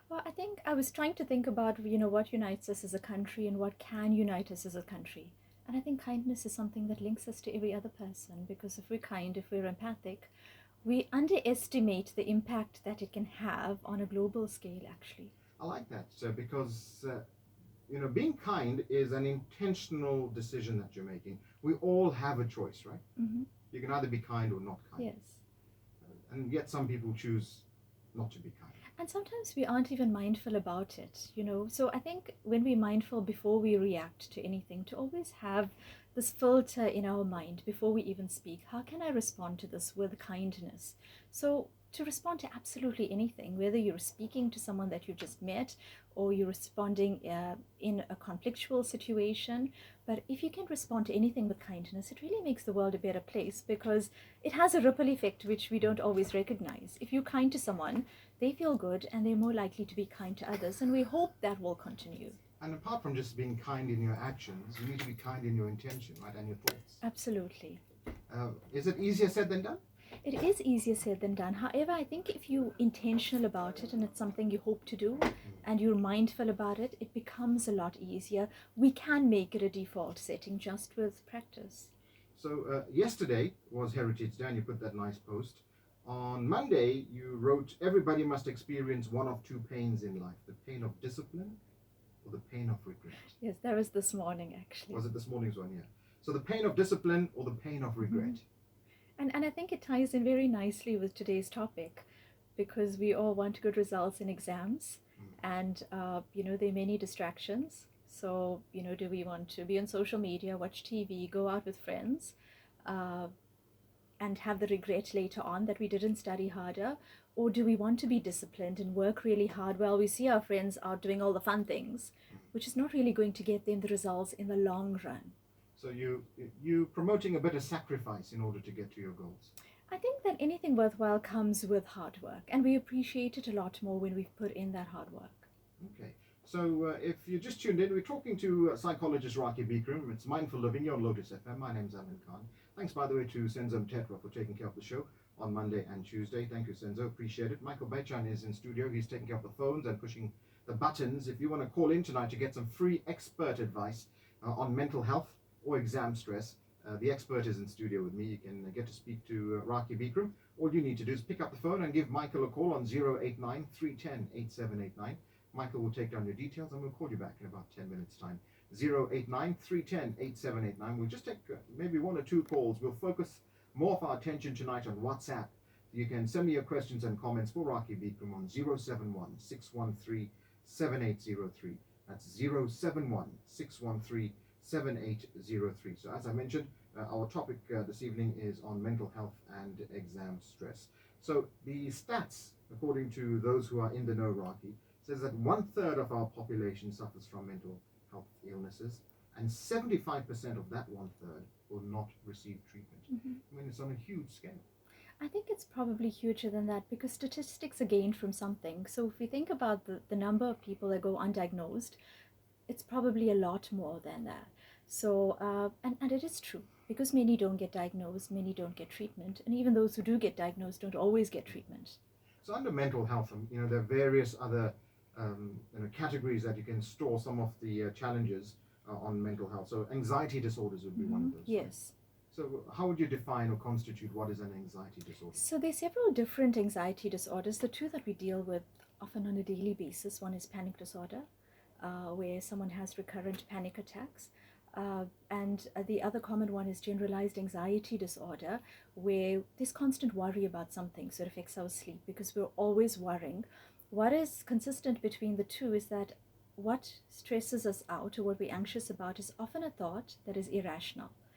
Well, I think I was trying to think about, what unites us as a country and what can unite us as a country. And I think kindness is something that links us to every other person because if we're kind, if we're empathic, we underestimate the impact that it can have on a global scale, actually. I like that because being kind is an intentional decision that you're making. We all have a choice, right? Hmm. You can either be kind or not kind. Yes. And yet some people choose not to be kind. And sometimes we aren't even mindful about it. So I think when we're mindful before we react to anything, to always have this filter in our mind before we even speak. How can I respond to this with kindness? So to respond to absolutely anything, whether you're speaking to someone that you just met or you're responding in a conflictual situation, but if you can respond to anything with kindness, it really makes the world a better place because it has a ripple effect which we don't always recognize. If you're kind to someone, they feel good and they're more likely to be kind to others, and we hope that will continue. And apart from just being kind in your actions, you need to be kind in your intention, right, and your thoughts. Absolutely. Is it easier said than done? It is easier said than done. However, I think if you're intentional about it and it's something you hope to do and you're mindful about it, it becomes a lot easier. We can make it a default setting just with practice. So yesterday was Heritage Day, and you put that nice post. On Monday, you wrote, everybody must experience one of two pains in life, the pain of discipline or the pain of regret. Yes, that was this morning actually. Was it this morning's one? Yeah. So the pain of discipline or the pain of regret. And I think it ties in very nicely with today's topic because we all want good results in exams and, there are many distractions. So, do we want to be on social media, watch TV, go out with friends, uh, and have the regret later on that we didn't study harder? Or do we want to be disciplined and work really hard while we see our friends out doing all the fun things, which is not really going to get them the results in the long run? So you promoting a bit of sacrifice in order to get to your goals. I think that anything worthwhile comes with hard work, and we appreciate it a lot more when we've put in that hard work. Okay. So if you just tuned in, we're talking to psychologist Rakhi Beekrum. It's Mindful Living here on Lotus FM. My name's Alan Khan. Thanks, by the way, to Senzo Mtetwa for taking care of the show on Monday and Tuesday. Thank you, Senzo. Appreciate it. Michael Bechan is in studio. He's taking care of the phones and pushing the buttons. If you want to call in tonight to get some free expert advice on mental health or exam stress, the expert is in studio with me. You can get to speak to Rakhi Beekrum. All you need to do is pick up the phone and give Michael a call on 089 310 8789. Michael will take down your details and we'll call you back in about 10 minutes' time. 089 310 8789. We'll just take maybe one or two calls. We'll focus more of our attention tonight on WhatsApp. You can send me your questions and comments for Rakhi Beekrum on 071 613 7803. That's 071 613 7803. So as I mentioned, our topic this evening is on mental health and exam stress. So the stats, according to those who are in the know, Rakhi, says that 1/3 of our population suffers from mental health illnesses, and 75% of that 1/3 will not receive treatment. I mean, it's on a huge scale. I think it's probably huger than that because statistics are gained from something. So if we think about the number of people that go undiagnosed, it's probably a lot more than that. So, and it is true because many don't get diagnosed, many don't get treatment, and even those who do get diagnosed don't always get treatment. So under mental health, there are various other categories that you can store some of the challenges on mental health. So anxiety disorders would be one of those. Yes. Right? So how would you define or constitute what is an anxiety disorder? So there's several different anxiety disorders. The two that we deal with often on a daily basis, one is panic disorder, where someone has recurrent panic attacks. And the other common one is generalized anxiety disorder, where there's constant worry about something, so it affects our sleep because we're always worrying. What is consistent between the two is that what stresses us out or what we're anxious about is often a thought that is irrational.